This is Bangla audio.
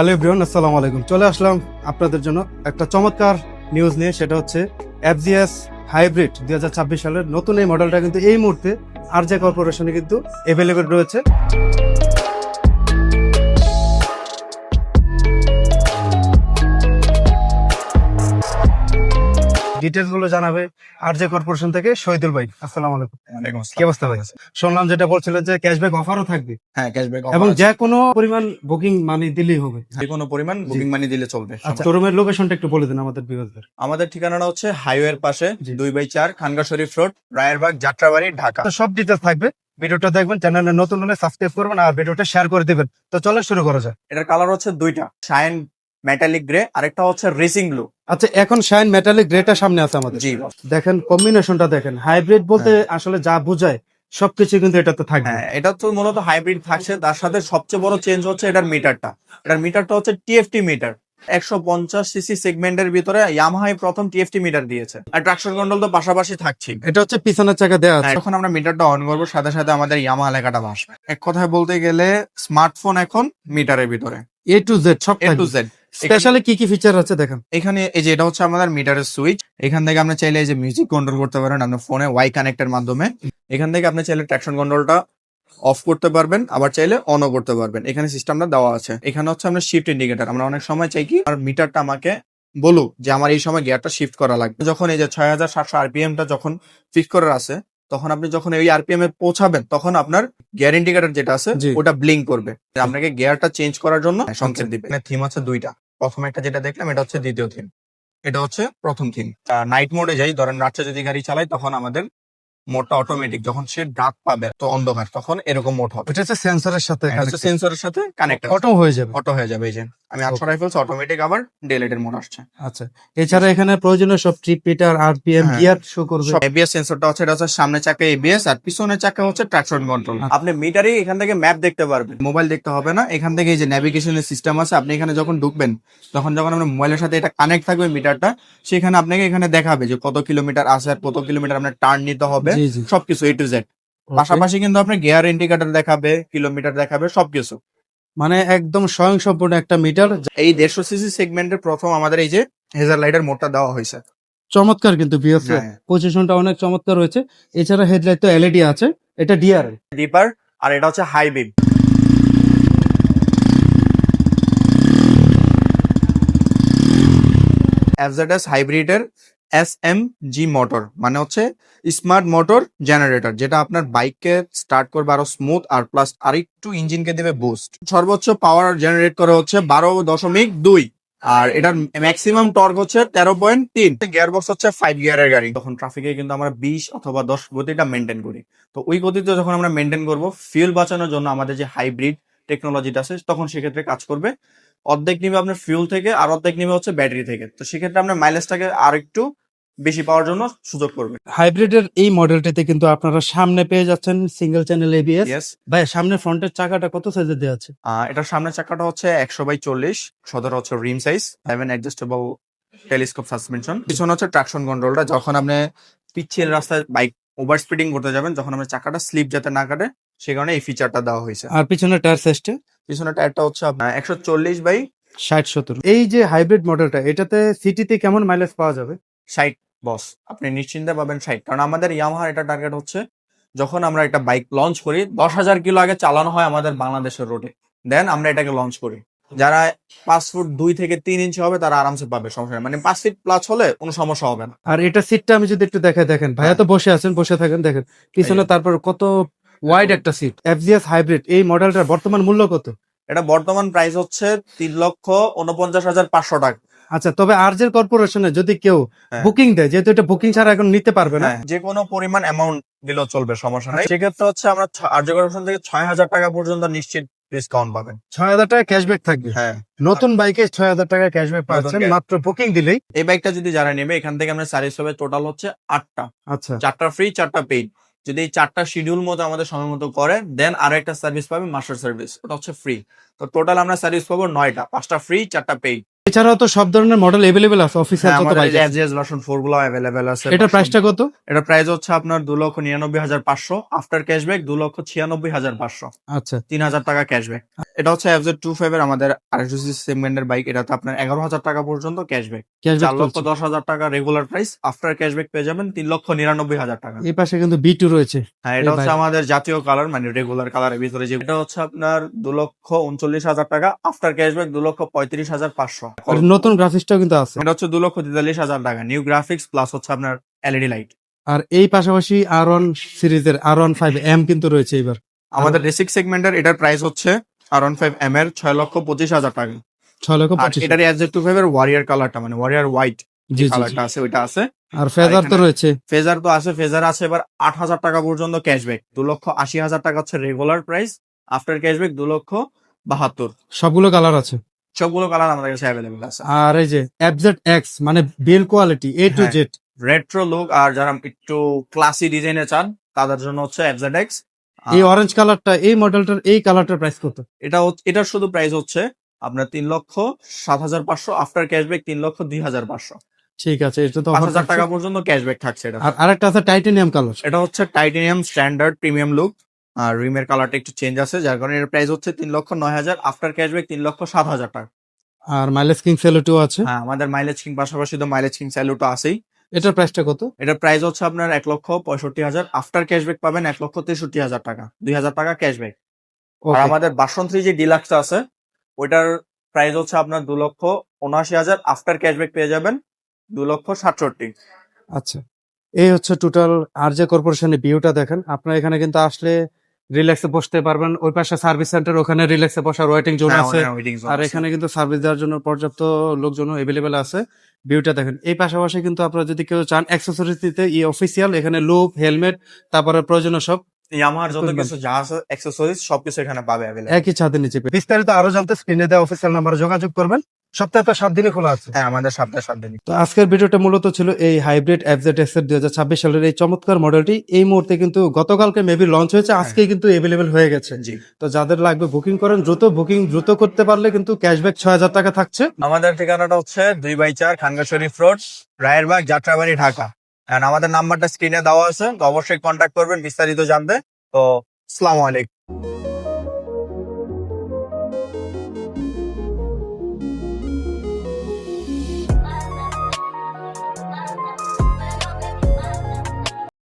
হ্যালো এভরিওয়ান, আসসালামু আলাইকুম। চলে আসলাম আপনাদের জন্য একটা চমৎকার নিউজ নিয়ে। সেটা হচ্ছে এফজিএস হাইব্রিড 2026 সালের নতুন এই মডেলটা কিন্তু এই মুহূর্তে আরজে কর্পোরেশনে কিন্তু অ্যাভেলেবেল রয়েছে। ডিটেলস গুলো জানাবে আরজে কর্পোরেশন থেকে শহীদুল ভাই। আসসালামু আলাইকুম। কি অবস্থা ভাই? শুনলাম যেটা বলছিলেন যে ক্যাশব্যাক অফারও থাকবে। হ্যাঁ, ক্যাশব্যাক এবং যে কোনো পরিমাণ বুকিং মানি দিলেই হবে। যে কোনো পরিমাণ বুকিং মানি দিলে চলবে। আচ্ছা, শোরুমের লোকেশনটা একটু বলে দিন আমাদের ভিউয়ারদের। আমাদের ঠিকানাটা হচ্ছে হাইওয়ের পাশে জি। 2/4 খানগা শরীফ রোড, রায়েরবাগ, যাত্রাবাড়ি, ঢাকা। তো সব ডিটেলস থাকবে। ভিডিওটা দেখবেন, চ্যানেলে নতুন হলে সাবস্ক্রাইব করবেন আর ভিডিওটা শেয়ার করে দিবেন। তো চলো শুরু করা যাক। এটার কালার হচ্ছে দুইটা, শাইন মেটালিক গ্রে, আরেকটা হচ্ছে রেসিং ব্লু। আচ্ছা, এখন শাইন মেটালিক গ্রেটা সামনে আছে আমাদের। জি। দেখেন কম্বিনেশনটা দেখেন, হাইব্রিড বলতে আসলে যা বোঝায় সবকিছু কিন্তু এটাতে থাকবে। হ্যাঁ, এটা তো মূলত হাইব্রিড থাকছে, তার সাথে সবচেয়ে বড় চেঞ্জ হচ্ছে এটার মিটারটা। এটার মিটারটা হচ্ছে টিএফটি মিটার। 150 সিসি সেগমেন্টের ভিতরে ইয়ামাহাই প্রথম টিএফটি মিটার দিয়েছে। আর ট্রাকশন কন্ট্রোল তো পাশাপাশি থাকছে। এটা হচ্ছে পিছনের চাকা দেওয়া আছে। যখন আমরা মিটারটা অন করবো সাথে সাথে আমাদের ইয়ামাহা লেখাটা ভাসবে। এক কথায় বলতে গেলে স্মার্টফোন এখন মিটারের ভিতরে এ টু জেড সব এ টু জেড। স্পেশালি কি কি ফিচার আছে দেখেন। এখানে এই যে এটা হচ্ছে আমাদের মিটারের সুইচ। এখান থেকে আপনি চাইলে এই যে মিউজিক কন্ট্রোল করতে পারেন আপনার ফোনে ওয়াই কানেক্টের মাধ্যমে। এখান থেকে আপনি চাইলে ট্রাকশন কন্ট্রোলটা অফ করতে পারবেন, আবার চাইলে অনও করতে পারবেন। এখানে সিস্টেমটা দেওয়া আছে। এখানে হচ্ছে আমরা শিফট ইন্ডিকেটর। আমরা অনেক সময় চাই কি আর মিটারটা আমাকে বলুক যে আমার এই সময় গিয়ারটা শিফট করা লাগবে। যখন এই যে 6700 আরপিএমটা যখন ফিক্স করার আছে, তখন আপনি যখন এই আরপিএম এ পৌঁছাবেন তখন আপনার গিয়ার ইন্ডিকেটর যেটা আছে জি। ওটা ব্লিঙ্ক করবে, আপনাকে গিয়ারটা চেঞ্জ করার জন্য সংকেত দিবে। থিম আছে দুইটা। প্রথম একটা যেটা দেখলাম এটা হচ্ছে দ্বিতীয় থিম, এটা হচ্ছে প্রথম থিম। নাইট মোডে যাই, ধরেন রাত্রে যদি গাড়ি চালাই তখন আমাদের মোডটা অটোমেটিক, যখন সে ডাক পাবে তো অন্ধকার তখন এরকম মোড হবে। এটা হচ্ছে সেন্সরের সাথে সেন্সরের সাথে কানেক্ট, অটো হয়ে যাবে। অটো হয়ে যাবে। এই যে আমি 800 রাইফেলস অটোমেটিক, আবার ডেলেটের মোড আসছে। আচ্ছা, এছাড়া এখানে প্রয়োজনীয় সব ট্রিপ মিটার, আরপিএম, হ্যাঁ। গিয়ার শো করবে। সব এবিএস সেন্সরটা হচ্ছে, এটা হচ্ছে সামনের চাকা এবিএস আর পিছনের চাকা হচ্ছে ট্রাকশন কন্ট্রোল। আপনি মিটারে এখান থেকে ম্যাপ দেখতে পারবেন, মোবাইল দেখতে হবে না। এখান থেকে এই যে ন্যাভিগেশনের সিস্টেম আছে, আপনি এখানে যখন ঢুকবেন তখন যখন আপনার মোবাইলের সাথে এটা কানেক্ট থাকবে মিটারটা, সেখানে আপনাকে এখানে দেখাবে যে কত কিলোমিটার আছে আর কত কিলোমিটার আপনার টার্ন নিতে হবে, জি, জি। সবকিছু এ টু জেড। পাশাপাশি কিন্তু আপনার গিয়ার ইন্ডিকেটর দেখাবে, কিলোমিটার দেখাবে, সবকিছু। মানে একদম স্বয়ংসম্পূর্ণ একটা মিটার। এই 150 সিসি সেগমেন্টের প্রথম আমাদের এই যে হেজার লাইটের মোডটা দেওয়া হয়েছে। চমৎকার কিন্তু বিএসএ হ্যাঁ। পজিশনটা অনেক চমৎকার রয়েছে। এছাড়া হেডলাইট তো এলইডি আছে। এটা ডিআর ডিপার, আর এটা হচ্ছে হাই বিম। এফজেডএস হাইব্রিডের এসএমজি মোটর, মানে হচ্ছে স্মার্ট মোটর জেনারেটর, যেটা আপনার বাইককে স্টার্ট করবে আরো স্মুথ আর প্লাস আরেকটু ইঞ্জিনকে দেবে বুস্ট। সর্বোচ্চ পাওয়ার জেনারেট করে হচ্ছে 12.2, আর এটার ম্যাক্সিমাম টর্ক হচ্ছে 13.3। গিয়ার বক্স হচ্ছে 5 গিয়ারের গাড়ি। তখন ট্রাফিকে কিন্তু আমরা 20 অথবা 10 গতিটা মেনটেন করি। তো ওই গতিতে যখন আমরা মেনটেন করব, ফিউল বাঁচানোর জন্য আমাদের যে হাইব্রিড টেকনোলজিটা আছে তখন সেক্ষেত্রে কাজ করবে। অর্ধেক নিবে আপনার ফিউল থেকে আর অর্ধেক নিবে হচ্ছে ব্যাটারি থেকে। তো সেক্ষেত্রে আপনার মাইলেজটাকে আর একটু বেশি পাওয়ার জন্য সুযোগ করবে। হাইব্রিডের এই মডেলটিতে কিন্তু আপনারা সামনে পেয়ে যাচ্ছেন সিঙ্গেল চ্যানেল এবিএস। ইয়েস। ভাই, সামনে ফ্রন্টের চাকাটা কত সাইজের দেওয়া আছে? এটার সামনের চাকাটা হচ্ছে 100/40, সদর হচ্ছে রিম সাইজ, 7 অ্যাডজাস্টেবল টেলিস্কোপ সাসপেনশন। পিছনে হচ্ছে ট্রাকশন কন্ট্রোলটা, যখন আপনি পিচ্ছিল রাস্তায় বাইক ওভার স্পিডিং করতে যাবেন, যখন আপনার চাকাটা স্লিপ যাতে না কাটে সে কারণে এই ফিচারটা দেওয়া হয়েছে। আর পিছনে টায়ার সাইজটা পিছনে টায়ারটা হচ্ছে আপনার 140/60 এই যে হাইব্রিড মডেলটা, এটাতে সিটিতে কেমন মাইলেজ পাওয়া যাবে? বস। আপনি নিশ্চিন্তে পাবেন 60, কারণ আমাদের ইয়ামাহার এটা টার্গেট হচ্ছে যখন আমরা একটা বাইক লঞ্চ করি 10,000 কিলো আগে চালানো হয় আমাদের বাংলাদেশের রোডে, দেন আমরা এটাকে লঞ্চ করি। যারা 5 ফুট 2 থেকে 3 ইঞ্চি হবে তারা আরামসে পাবে, সমস্যা নেই। মানে 5 ফিট প্লাস হলে কোনো সমস্যা হবে না। আর এটা সিটটা আমি যদি একটু দেখাই, দেখেন ভাইয়া তো বসে আছেন, বসে থাকেন, দেখেন পিছনে তারপর কত ওয়াইড একটা সিট। এফজিএস হাইব্রিড এই মডেলটার বর্তমান মূল্য কত? এটা বর্তমান প্রাইস হচ্ছে 3,49,500 টাকা। আচ্ছা, তবে আরজের কর্পোরেশনে যদি কেউ হ্যাঁ। বুকিং দেয়, যেহেতু এটা বুকিং ছাড়া এখন নিতে পারবে না, যে কোনো পরিমাণ অ্যামাউন্ট দিলেও চলবে, সমস্যা নাই। সেক্ষেত্রে হচ্ছে আমরা আর্যকর্পোরেশন থেকে 6,000 টাকা পর্যন্ত নিশ্চিত ডিসকাউন্ট পাবেন। 6,000 টাকা ক্যাশব্যাক থাকবে। হ্যাঁ, নতুন বাইকে 6,000 টাকা ক্যাশব্যাক পাচ্ছেন মাত্র বুকিং দিলেই। এই বাইকটা যদি যারা নেবে এখান থেকে আমরা সার্ভিস হবে টোটাল হচ্ছে 8টা। আচ্ছা, 4টা ফ্রি, 4টা পেইড। যদি এই 4টা শিডিউল মতো আমাদের সময় মতো করে, দেন আরো একটা সার্ভিস পাবে মাস্টার সার্ভিস, ওটা হচ্ছে ফ্রি। তো টোটাল আমরা সার্ভিস পাবো 9টা, 5টা ফ্রি, 4টা পেইড। এছাড়াও তো সব ধরনের মডেল এভেলেবেল আছে অফিসিয়াল হ্যাঁ, যত আমাদের বাইক আছে। FZS ভার্সন 4 গুলো अवेलेबल আছে। এটা প্রাইসটা কত? এটা প্রাইস হচ্ছে আপনার 2,99,500, আফটার ক্যাশব্যাক 2,96,500, আচ্ছা 3,000 টাকা ক্যাশব্যাক। এটা হচ্ছে FZ25 এর আমাদের 250 সেগমেন্টের বাইক। এটাতে আপনার 11,000 টাকা পর্যন্ত ক্যাশব্যাক, ক্যাশব্যাক 4,10,000 টাকা রেগুলার প্রাইস, আফটার ক্যাশব্যাক পেয়ে যাবেন 3,99,000 টাকা। এই পাশে কিন্তু B2 রয়েছে। হ্যাঁ, এই এটা হচ্ছে বাইক। আমাদের জাতীয় কালার, মানে রেগুলার কালারের ভিতরে যে এটা হচ্ছে আপনার 2,39,000 টাকা, আফটার ক্যাশব্যাক 2,35,500। আর নতুন গ্রাফিক্সটাও কিন্তু আছে। এটা হচ্ছে 2,43,000 টাকা, নিউ গ্রাফিক্স প্লাস হচ্ছে আপনার এলইডি লাইট। আর এই পাশাপাশি R1 সিরিজের R15 M কিন্তু রয়েছে এবার। আমাদের বেসিক সেগমেন্টের এটার প্রাইস হচ্ছে R15M এর 6,25,000 টাকা। 6,25,000। এটার FZ25 এর ওয়ারিয়ার কালারটা, মানে ওয়ারিয়ার হোয়াইট জি জি জি। কালারটা আছে, ওইটা আছে। আর ফেজার তো এখানে রয়েছে। ফেজার তো আছে, ফেজার আছে এবার 8,000 টাকা পর্যন্ত ক্যাশব্যাক, 2,80,000 টাকা হচ্ছে রেগুলার প্রাইস, আফটার ক্যাশব্যাক 2,72,000। সবগুলো কালার আছে। সবগুলো কালার আমাদের কাছে অ্যাভেলেবল আছে। আর এই যে FZX মানে বিল কোয়ালিটি A to হ্যাঁ। Z। রেট্রো লুক আর যারা একটু ক্লাসি ডিজাইনে চান তাদের জন্য হচ্ছে FZX। এই অরেঞ্জ কালারটা, এই মডেলটার এই কালারটার প্রাইস কত? এটার শুধু প্রাইস হচ্ছে আপনার 3,07,500, আফটার ক্যাশব্যাক 3,02,500। ঠিক আছে, এটা তো 5,000 টাকা পর্যন্ত ক্যাশব্যাক থাকছে এটা। আর আরেকটা আছে টাইটানিয়াম কালার। এটা হচ্ছে টাইটেনিয়াম স্ট্যান্ডার্ড প্রিমিয়াম লুক, আর রিমের কালারটা একটু চেঞ্জ আছে, যার কারণে এর প্রাইস হচ্ছে 3,09,000, আফটার ক্যাশব্যাক 3,07,000 টাকা। আর মাইলেজ কিং সেলুটও আছে। হ্যাঁ, আমাদের মাইলেজ কিং পাশাপাশি তো মাইলেজ কিং স্যালুটও আছেই। এটার প্রাইসটা কত? এটার প্রাইস হচ্ছে আপনার 1,65,000, আফটার ক্যাশব্যাক পাবেন 1,63,000 টাকা, 2,000 টাকা ক্যাশব্যাক। আর ওকে। আমাদের ভার্সন 3 যে ডিলাক্সটা আছে ওইটার প্রাইস হচ্ছে আপনার 2,79,000, আফটার ক্যাশব্যাক পেয়ে যাবেন 2,67,000। আচ্ছা, এই হচ্ছে টোটাল আরজে কর্পোরেশনের ভিউটা দেখেন। আপনারা এখানে কিন্তু আসলে রিল্যাক্সে বসতে পারবেন। ওই পাশে সার্ভিস সেন্টার, ওখানে রিল্যাক্সে বসার ওয়েটিং জোন হ্যাঁ, আছে। waiting zone আর আছে। এখানে কিন্তু সার্ভিস দেওয়ার জন্য পর্যাপ্ত লোকজন এভেলেবেল আছে। ভিউটা দেখেন। এই পাশাপাশি কিন্তু আপনারা যদি কেউ চান অ্যাক্সেসরিজ দিতে, অফিসিয়াল এখানে লুপ, হেলমেট, তারপরে প্রয়োজনীয় সব ইয়ামাহার যত করবেন। কিছু যা আছে অ্যাক্সেসরিজ সবকিছু এখানে পাবে অ্যাভেলেবল। একই ছাদের নিচে পেয়ে। বিস্তারিত আরো জানতে স্ক্রিনে দেওয়া অফিসিয়াল নাম্বারে যোগাযোগ করবেন। সপ্তাহে তো 7 দিনই খোলা আছে। হ্যাঁ, আমাদের সপ্তাহে 7 দিন। তো আজকের ভিডিওটা মূলত ছিল এই হাইব্রিড FZX এর 2026 সালের এই চমৎকার মডেলটি। এই মুহূর্তে কিন্তু গতকালকে মেবি লঞ্চ হয়েছে, আজকে কিন্তু এভেলেবেল হয়ে গেছে। জি, তো যাদের লাগবে বুকিং করেন দ্রুত, বুকিং দ্রুত করতে পারলে কিন্তু ক্যাশব্যাক 6,000 টাকা থাকছে। আমাদের ঠিকানাটা হচ্ছে 2/4 খানগা শরীফ রোড, রায়েরবাগ, যাত্রাবাড়ি, ঢাকা। এন্ড আমাদের নাম্বারটা স্ক্রিনে দেওয়া আছে, তো অবশ্যই কন্ট্যাক্ট করবেন বিস্তারিত জানতে। তো আসসালামু আলাইকুম।